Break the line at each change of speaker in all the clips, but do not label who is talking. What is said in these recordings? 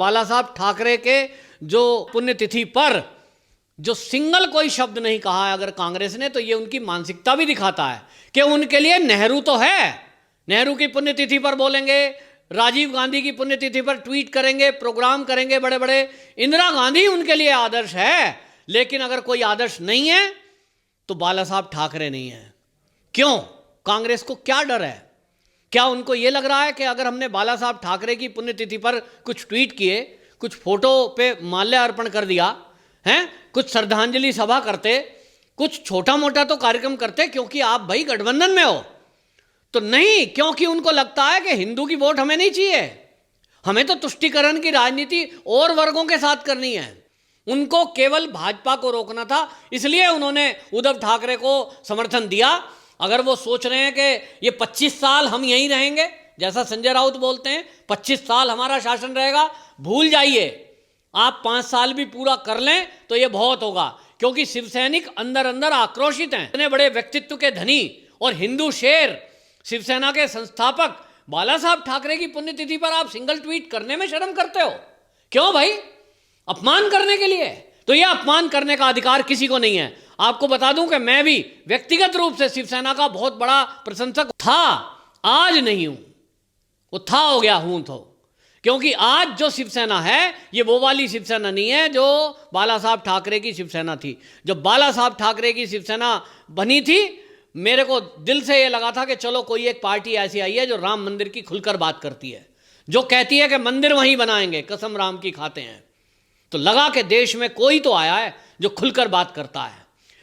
बाला साहब ठाकरे के जो पुण्यतिथि पर जो सिंगल कोई शब्द नहीं कहा है अगर कांग्रेस ने, तो ये उनकी मानसिकता भी दिखाता है कि उनके लिए नेहरू तो है, नेहरू की पुण्यतिथि पर बोलेंगे, राजीव गांधी की पुण्यतिथि पर ट्वीट करेंगे, प्रोग्राम करेंगे बड़े बड़े, इंदिरा गांधी उनके लिए आदर्श है, लेकिन अगर कोई आदर्श नहीं है तो बाला साहब ठाकरे नहीं है। क्यों? कांग्रेस को क्या डर है? क्या उनको ये लग रहा है कि अगर हमने बाला साहब ठाकरे की पुण्यतिथि पर कुछ ट्वीट किए, कुछ फोटो पे माल्य अर्पण कर दिया हैं, कुछ श्रद्धांजलि सभा करते, कुछ छोटा मोटा तो कार्यक्रम करते क्योंकि आप भाई गठबंधन में हो, तो नहीं, क्योंकि उनको लगता है कि हिंदू की वोट हमें नहीं चाहिए, हमें तो तुष्टीकरण की राजनीति और वर्गों के साथ करनी है। उनको केवल भाजपा को रोकना था, इसलिए उन्होंने उद्धव ठाकरे को समर्थन दिया। अगर वो सोच रहे हैं कि ये 25 साल हम यहीं रहेंगे, जैसा संजय राउत बोलते हैं 25 साल हमारा शासन रहेगा, भूल जाइए। आप 5 साल भी पूरा कर लें तो ये बहुत होगा, क्योंकि शिवसैनिक अंदर अंदर आक्रोशित हैं। इतने बड़े व्यक्तित्व के धनी और हिंदू शेर, शिवसेना के संस्थापक बाला साहब ठाकरे की पुण्यतिथि पर आप सिंगल ट्वीट करने में शर्म करते हो। क्यों भाई? अपमान करने के लिए? तो यह अपमान करने का अधिकार किसी को नहीं है। आपको बता दूं कि मैं भी व्यक्तिगत रूप से शिवसेना का बहुत बड़ा प्रशंसक था, आज नहीं हूं, वो था हो गया हूं तो, क्योंकि आज जो शिवसेना है ये वो वाली शिवसेना नहीं है जो बाला साहब ठाकरे की शिवसेना थी। जब बाला साहब ठाकरे की शिवसेना बनी थी, मेरे को दिल से ये लगा था कि चलो कोई एक पार्टी ऐसी आई है जो राम मंदिर की खुलकर बात करती है, जो कहती है कि मंदिर वहीं बनाएंगे, कसम राम की खाते हैं। तो लगा कि देश में कोई तो आया है जो खुलकर बात करता है।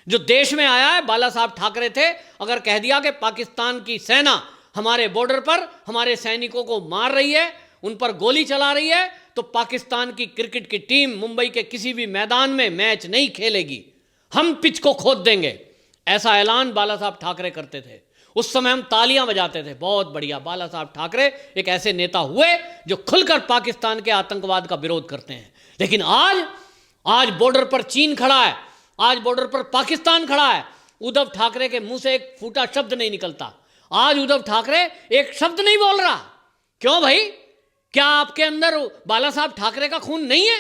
जो देश में आया है बाला साहब ठाकरे थे। अगर कह दिया कि पाकिस्तान की सेना हमारे बॉर्डर पर हमारे सैनिकों को मार रही है, उन पर गोली चला रही है, तो पाकिस्तान की क्रिकेट की टीम मुंबई के किसी भी मैदान में मैच नहीं खेलेगी, हम पिच को खोद देंगे, ऐसा ऐलान बाला साहब ठाकरे करते थे। उस समय हम तालियां बजाते थे, बहुत बढ़िया, बाला साहब ठाकरे एक ऐसे नेता हुए जो खुलकर पाकिस्तान के आतंकवाद का विरोध करते हैं। लेकिन आज बॉर्डर पर चीन खड़ा है, आज बॉर्डर पर पाकिस्तान खड़ा है, उद्धव ठाकरे के मुंह से एक फूटा शब्द नहीं निकलता। आज उद्धव ठाकरे एक शब्द नहीं बोल रहा। क्यों भाई? क्या आपके अंदर बाला साहब ठाकरे का खून नहीं है?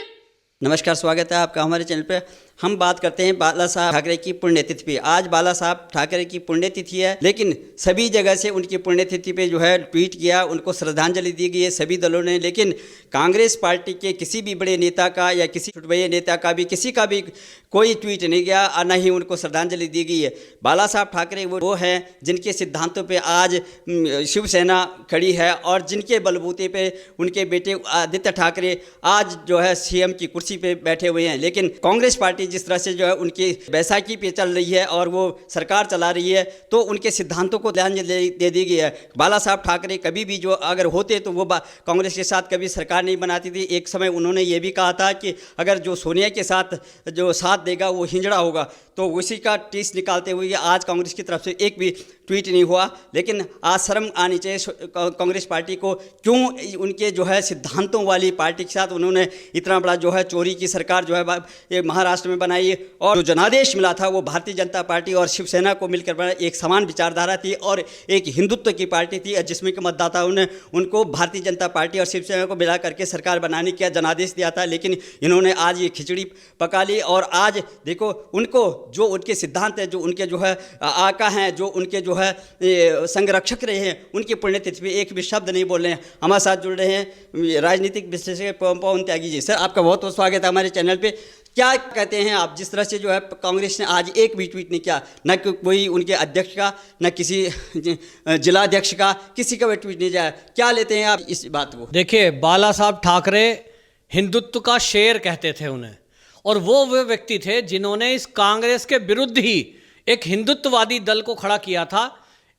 नमस्कार, स्वागत है आपका हमारे चैनल पे। हम बात करते हैं बाला साहब ठाकरे की पुण्यतिथि पे। आज बाला साहब ठाकरे की पुण्यतिथि है, लेकिन सभी जगह से उनकी पुण्यतिथि पे जो है ट्वीट किया, उनको श्रद्धांजलि दी गई है सभी दलों ने। लेकिन कांग्रेस पार्टी के किसी भी बड़े नेता का या किसी छुटभैया नेता का भी, किसी का भी कोई ट्वीट नहीं गया और न ही उनको श्रद्धांजलि दी गई है। बाला साहब ठाकरे वो हैं जिनके सिद्धांतों पर आज शिवसेना खड़ी है और जिनके बलबूते पर उनके बेटे आदित्य ठाकरे आज जो है CM की कुर्सी पे बैठे हुए हैं। लेकिन कांग्रेस पार्टी जिस तरह से जो है उनकी बैसाखी पे चल रही है और वो सरकार चला रही है, तो उनके सिद्धांतों को ध्यान दे दी गई है। बाला साहब ठाकरे कभी भी जो अगर होते तो वो कांग्रेस के साथ कभी सरकार नहीं बनाती थी। एक समय उन्होंने ये भी कहा था कि अगर जो सोनिया के साथ जो साथ देगा वो हिंजड़ा होगा, तो उसी का टीस निकालते हुए आज कांग्रेस की तरफ से एक भी ट्वीट नहीं हुआ। लेकिन आज शर्म आनी चाहिए कांग्रेस पार्टी को, क्यों उनके जो है सिद्धांतों वाली पार्टी के साथ उन्होंने इतना बड़ा जो है चोरी की सरकार जो है ये महाराष्ट्र में बनाई। और जो जनादेश मिला था वो भारतीय जनता पार्टी और शिवसेना को मिलकर बना, एक समान विचारधारा थी और एक हिंदुत्व की पार्टी थी, जिसमें कि मतदाताओं ने उनको भारतीय जनता पार्टी और शिवसेना को मिला करके सरकार बनाने का जनादेश दिया था। लेकिन इन्होंने आज ये खिचड़ी पका ली और आज देखो उनको जो उनके सिद्धांत है, जो उनके जो है आका हैं, जो उनके जो है संरक्षक रहे हैं, उनकी पुण्यतिथि पे एक भी शब्द नहीं बोल रहे हैं। हमारे साथ जुड़ रहे हैं राजनीतिक विश्लेषक पवन त्यागी जी। सर, आपका बहुत बहुत स्वागत है हमारे चैनल पे। क्या कहते हैं आप, जिस तरह से जो है कांग्रेस ने आज एक भी ट्वीट नहीं किया, न कोई उनके अध्यक्ष का, न किसी जिलाध्यक्ष का, किसी का भी ट्वीट नहीं जाए, क्या लेते हैं आप इस बात को?
देखिए, बाला साहब ठाकरे हिंदुत्व का शेर कहते थे उन्हें, और वो व्यक्ति थे जिन्होंने इस कांग्रेस के विरुद्ध ही एक हिंदुत्ववादी दल को खड़ा किया था,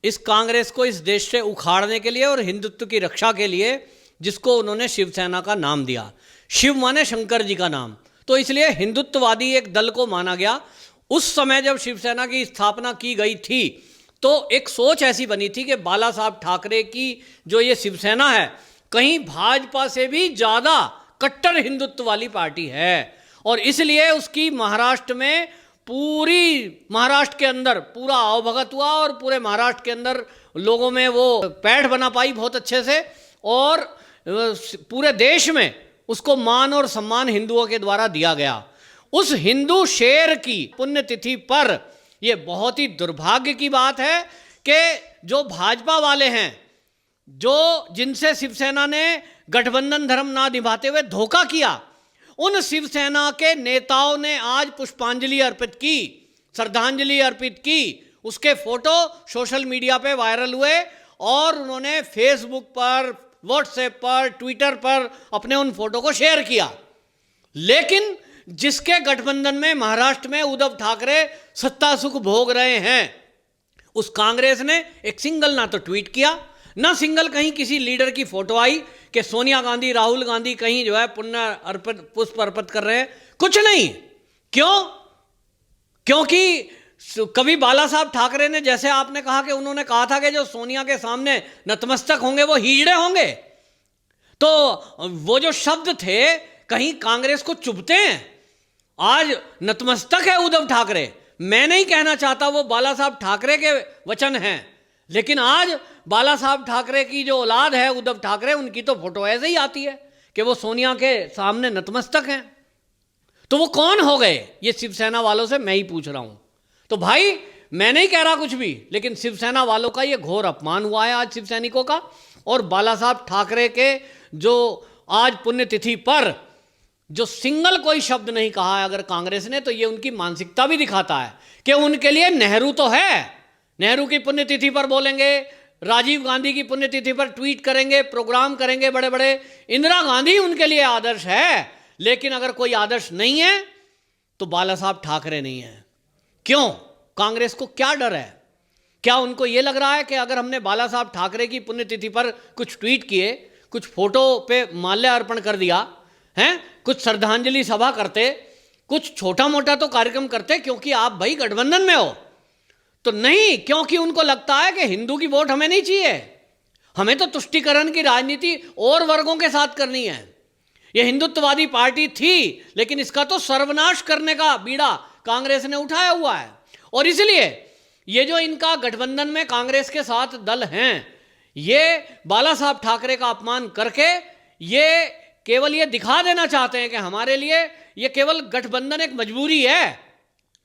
इस कांग्रेस को इस देश से उखाड़ने के लिए और हिंदुत्व की रक्षा के लिए, जिसको उन्होंने शिवसेना का नाम दिया। शिव माने शंकर जी का नाम, तो इसलिए हिंदुत्ववादी एक दल को माना गया। उस समय जब शिवसेना की स्थापना की गई थी तो एक सोच ऐसी बनी थी कि बाला साहब ठाकरे की जो ये शिवसेना है कहीं भाजपा से भी ज़्यादा कट्टर हिंदुत्व वाली पार्टी है, और इसलिए उसकी महाराष्ट्र में महाराष्ट्र के अंदर पूरा आवभगत हुआ और पूरे महाराष्ट्र के अंदर लोगों में वो पैठ बना पाई बहुत अच्छे से, और पूरे देश में उसको मान और सम्मान हिंदुओं के द्वारा दिया गया। उस हिंदू शेर की पुण्यतिथि पर यह बहुत ही दुर्भाग्य की बात है कि जो भाजपा वाले हैं, जो जिनसे शिवसेना ने गठबंधन धर्म ना निभाते हुए धोखा किया, उन शिवसेना के नेताओं ने आज पुष्पांजलि अर्पित की, श्रद्धांजलि अर्पित की। उसके फोटो सोशल मीडिया पे वायरल हुए और उन्होंने फेसबुक पर, व्हाट्सएप पर, ट्विटर पर अपने उन फोटो को शेयर किया। लेकिन जिसके गठबंधन में महाराष्ट्र में उद्धव ठाकरे सत्ता सुख भोग रहे हैं, उस कांग्रेस ने एक सिंगल ना तो ट्वीट किया, ना सिंगल कहीं किसी लीडर की फोटो आई कि सोनिया गांधी, राहुल गांधी कहीं जो है पुष्प अर्पित कर रहे हैं, कुछ नहीं। क्यों? क्योंकि कभी बाला साहब ठाकरे ने, जैसे आपने कहा कि उन्होंने कहा था कि जो सोनिया के सामने नतमस्तक होंगे वो हिजड़े होंगे, तो वो जो शब्द थे कहीं कांग्रेस को चुभते हैं। आज नतमस्तक है उद्धव ठाकरे। मैं नहीं कहना चाहता वो बाला साहब ठाकरे के वचन हैं, लेकिन आज बाला साहब ठाकरे की जो औलाद है उद्धव ठाकरे, उनकी तो फोटो ऐसे ही आती है कि वो सोनिया के सामने नतमस्तक हैं। तो वो कौन हो गए? ये शिवसेना वालों से मैं ही पूछ रहा हूं। तो भाई मैं नहीं कह रहा कुछ भी, लेकिन शिवसेना वालों का ये घोर अपमान हुआ है आज शिवसैनिकों का। और बाला साहब ठाकरे के जो आज पुण्यतिथि पर जो सिंगल कोई शब्द नहीं कहा है अगर कांग्रेस ने, तो ये उनकी मानसिकता भी दिखाता है कि उनके लिए नेहरू तो है, नेहरू की पुण्यतिथि पर बोलेंगे, राजीव गांधी की पुण्यतिथि पर ट्वीट करेंगे, प्रोग्राम करेंगे बड़े बड़े, इंदिरा गांधी उनके लिए आदर्श है। लेकिन अगर कोई आदर्श नहीं है तो बाला साहब ठाकरे नहीं है। क्यों? कांग्रेस को क्या डर है? क्या उनको यह लग रहा है कि अगर हमने बाला साहब ठाकरे की पुण्यतिथि पर कुछ ट्वीट किए, कुछ फोटो पे माल्यार्पण कर दिया है, कुछ श्रद्धांजलि सभा करते, कुछ छोटा मोटा तो कार्यक्रम करते क्योंकि आप भाई गठबंधन में हो? तो नहीं, क्योंकि उनको लगता है कि हिंदू की वोट हमें नहीं चाहिए, हमें तो तुष्टीकरण की राजनीति और वर्गों के साथ करनी है। यह हिंदुत्ववादी पार्टी थी, लेकिन इसका तो सर्वनाश करने का बीड़ा कांग्रेस ने उठाया हुआ है। और इसलिए ये जो इनका गठबंधन में कांग्रेस के साथ दल हैं, ये बाला साहब ठाकरे का अपमान करके ये केवल ये दिखा देना चाहते हैं कि हमारे लिए ये केवल गठबंधन एक मजबूरी है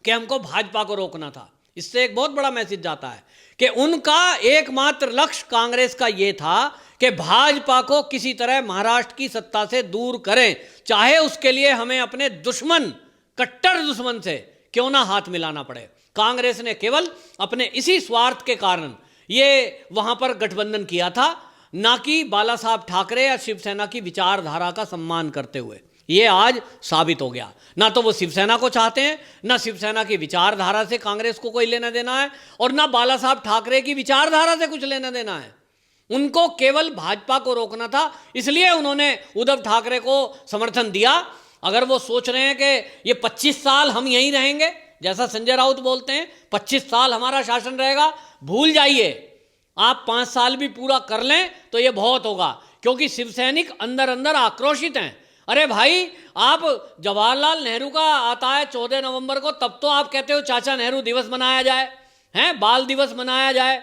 कि हमको भाजपा को रोकना था। इससे एक बहुत बड़ा मैसेज जाता है कि उनका एकमात्र लक्ष्य कांग्रेस का ये था कि भाजपा को किसी तरह महाराष्ट्र की सत्ता से दूर करें, चाहे उसके लिए हमें अपने दुश्मन, कट्टर दुश्मन से क्यों ना हाथ मिलाना पड़े। कांग्रेस ने केवल अपने इसी स्वार्थ के कारण ये वहां पर गठबंधन किया था, ना कि बाला साहब ठाकरे या शिवसेना की विचारधारा का सम्मान करते हुए। ये आज साबित हो गया। ना तो वो शिवसेना को चाहते हैं, ना शिवसेना की विचारधारा से कांग्रेस को कोई लेना देना है, और ना बाला साहब ठाकरे की विचारधारा से कुछ लेना देना है। उनको केवल भाजपा को रोकना था, इसलिए उन्होंने उद्धव ठाकरे को समर्थन दिया। अगर वो सोच रहे हैं कि ये 25 साल हम यहीं रहेंगे, जैसा संजय राउत बोलते हैं 25 साल हमारा शासन रहेगा, भूल जाइए। आप 5 साल भी पूरा कर लें तो ये बहुत होगा, क्योंकि शिवसैनिक अंदर अंदर आक्रोशित हैं। अरे भाई, आप जवाहरलाल नेहरू का आता है 14 नवंबर को, तब तो आप कहते हो चाचा नेहरू दिवस मनाया जाए, हैं बाल दिवस मनाया जाए।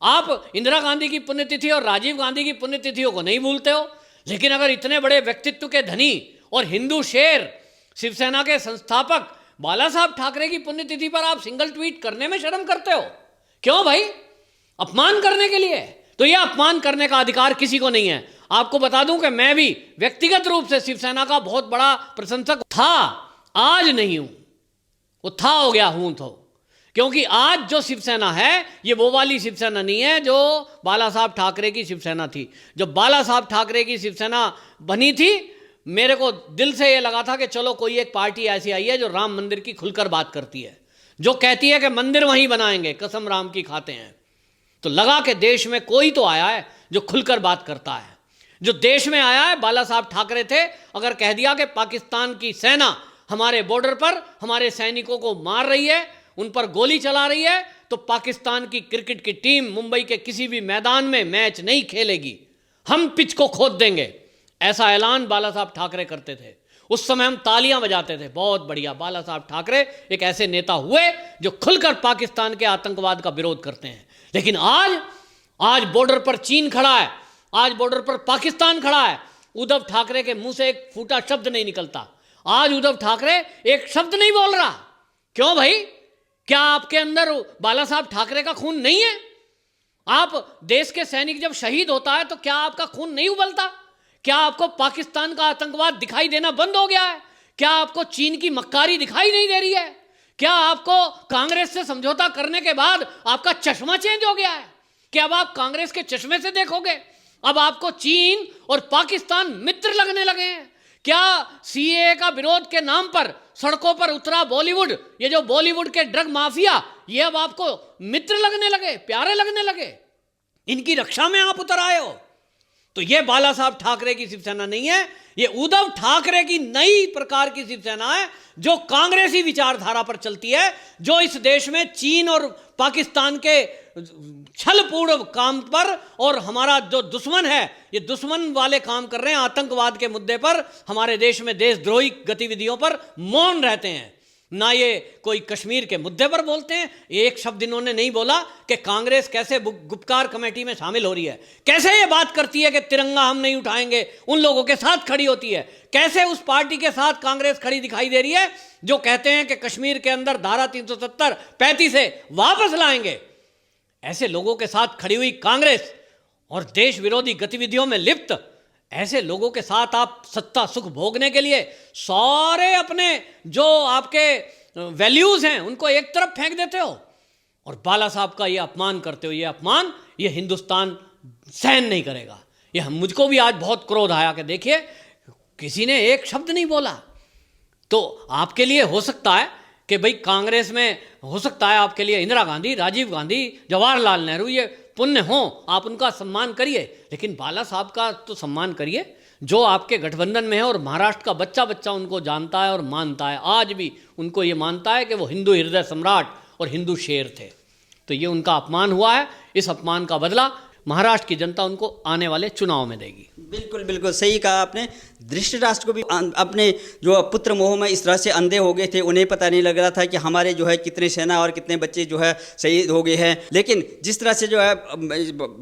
आप इंदिरा गांधी की पुण्यतिथि और राजीव गांधी की पुण्यतिथियों को नहीं भूलते हो। लेकिन अगर इतने बड़े व्यक्तित्व के धनी और हिंदू शेर, शिवसेना के संस्थापक बाला साहब ठाकरे की पुण्यतिथि पर आप सिंगल ट्वीट करने में शर्म करते हो, क्यों भाई? अपमान करने के लिए? तो यह अपमान करने का अधिकार किसी को नहीं है। आपको बता दूं कि मैं भी व्यक्तिगत रूप से शिवसेना का बहुत बड़ा प्रशंसक था, आज नहीं हूं, वो था हो गया हूं तो, क्योंकि आज जो शिवसेना है ये वो वाली शिवसेना नहीं है जो बाला साहब ठाकरे की शिवसेना थी। जब बाला साहब ठाकरे की शिवसेना बनी थी, मेरे को दिल से ये लगा था कि चलो कोई एक पार्टी ऐसी आई है जो राम मंदिर की खुलकर बात करती है, जो कहती है कि मंदिर वहीं बनाएंगे, कसम राम की खाते हैं। तो लगा कि देश में कोई तो आया है जो खुलकर बात करता है। जो देश में आया है बाला साहब ठाकरे थे। अगर कह दिया कि पाकिस्तान की सेना हमारे बॉर्डर पर हमारे सैनिकों को मार रही है, उन पर गोली चला रही है, तो पाकिस्तान की क्रिकेट की टीम मुंबई के किसी भी मैदान में मैच नहीं खेलेगी, हम पिच को खोद देंगे, ऐसा ऐलान बाला साहब ठाकरे करते थे। उस समय हम तालियां बजाते थे, बहुत बढ़िया, बाला साहब ठाकरे एक ऐसे नेता हुए जो खुलकर पाकिस्तान के आतंकवाद का विरोध करते हैं। लेकिन आज बॉर्डर पर चीन खड़ा है, आज बॉर्डर पर पाकिस्तान खड़ा है, उद्धव ठाकरे के मुंह से एक फूटा शब्द नहीं निकलता। आज उद्धव ठाकरे एक शब्द नहीं बोल रहा। क्यों भाई? क्या आपके अंदर बाला साहब ठाकरे का खून नहीं है? आप देश के सैनिक जब शहीद होता है तो क्या आपका खून नहीं उबलता? क्या आपको पाकिस्तान का आतंकवाद दिखाई देना बंद हो गया है? क्या आपको चीन की मक्कारी दिखाई नहीं दे रही है? क्या आपको कांग्रेस से समझौता करने के बाद आपका चश्मा चेंज हो गया है कि अब आप कांग्रेस के चश्मे से देखोगे? अब आपको चीन और पाकिस्तान मित्र लगने लगे हैं। क्या सीएए का विरोध के नाम पर सड़कों पर उतरा बॉलीवुड, ये जो बॉलीवुड के ड्रग माफिया, ये अब आपको मित्र लगने लगे, प्यारे लगने लगे? इनकी रक्षा में आप उतर आए हो? तो ये बाला साहब ठाकरे की शिवसेना नहीं है, ये उद्धव ठाकरे की नई प्रकार की शिवसेना है जो कांग्रेसी विचारधारा पर चलती है, जो इस देश में चीन और पाकिस्तान के छलपूर्ण काम पर और हमारा जो दुश्मन है, ये दुश्मन वाले काम कर रहे हैं। आतंकवाद के मुद्दे पर, हमारे देश में देशद्रोही गतिविधियों पर मौन रहते हैं। ना ये कोई कश्मीर के मुद्दे पर बोलते हैं। एक शब्द इन्होंने नहीं बोला कि कांग्रेस कैसे गुपकार कमेटी में शामिल हो रही है, कैसे ये बात करती है कि तिरंगा हम नहीं उठाएंगे, उन लोगों के साथ खड़ी होती है। कैसे उस पार्टी के साथ कांग्रेस खड़ी दिखाई दे रही है जो कहते हैं कि कश्मीर के अंदर धारा 370 35 से वापस लाएंगे। ऐसे लोगों के साथ खड़ी हुई कांग्रेस और देश विरोधी गतिविधियों में लिप्त ऐसे लोगों के साथ आप सत्ता सुख भोगने के लिए सारे अपने जो आपके वैल्यूज हैं उनको एक तरफ फेंक देते हो और बाला साहब का ये अपमान करते हो। ये अपमान ये हिंदुस्तान सहन नहीं करेगा। ये मुझको भी आज बहुत क्रोध आया कि देखिए किसी ने एक शब्द नहीं बोला। तो आपके लिए हो सकता है कि भाई कांग्रेस में हो सकता है आपके लिए इंदिरा गांधी, राजीव गांधी, जवाहरलाल नेहरू ये पुण्य हो, आप उनका सम्मान करिए, लेकिन बाला साहब का तो सम्मान करिए जो आपके गठबंधन में है और महाराष्ट्र का बच्चा बच्चा उनको जानता है और मानता है। आज भी उनको ये मानता है कि वो हिंदू हृदय सम्राट और हिंदू शेर थे। तो ये उनका अपमान हुआ है। इस अपमान का बदला महाराष्ट्र की जनता उनको आने वाले चुनाव में देगी।
बिल्कुल बिल्कुल सही कहा आपने। धृतराष्ट्र को भी अपने जो पुत्र मोह में इस तरह से अंधे हो गए थे, उन्हें पता नहीं लग रहा था कि हमारे जो है कितने सेना और कितने बच्चे जो है शहीद हो गए हैं। लेकिन जिस तरह से जो है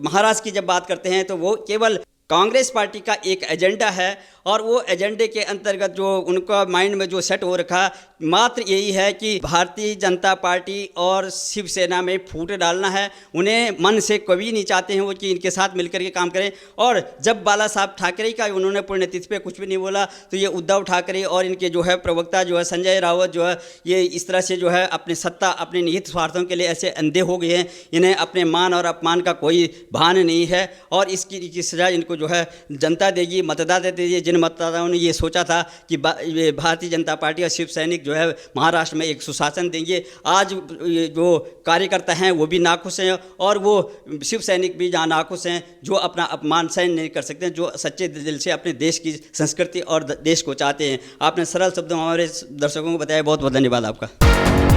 महाराष्ट्र की जब बात करते हैं तो वो केवल कांग्रेस पार्टी का एक एजेंडा है और वो एजेंडे के अंतर्गत जो उनका माइंड में जो सेट हो रखा मात्र यही है कि भारतीय जनता पार्टी और शिवसेना में फूट डालना है। उन्हें मन से कभी नहीं चाहते हैं वो कि इनके साथ मिलकर के काम करें। और जब बाला साहब ठाकरे का उन्होंने पुण्यतिथि पे कुछ भी नहीं बोला तो ये उद्धव ठाकरे और इनके जो है प्रवक्ता जो है संजय राउत जो है ये इस तरह से जो है अपने सत्ता अपने निहित स्वार्थों के लिए ऐसे अंधे हो गए हैं। इन्हें अपने मान और अपमान का कोई भान नहीं है और इसकी सजा इनको जो है जनता देगी, मतदाता देगी। जिन मतदाताओं ने ये सोचा था कि भारतीय जनता पार्टी और शिव सैनिक जो है महाराष्ट्र में एक सुशासन देंगे, आज जो कार्यकर्ता हैं वो भी नाखुश हैं और वो शिव सैनिक भी जहाँ नाखुश हैं जो अपना अपमान सहन नहीं कर सकते, जो सच्चे दिल से अपने देश की संस्कृति और देश को चाहते हैं। आपने सरल शब्दों में हमारे दर्शकों को बताया। बहुत बहुत धन्यवाद आपका।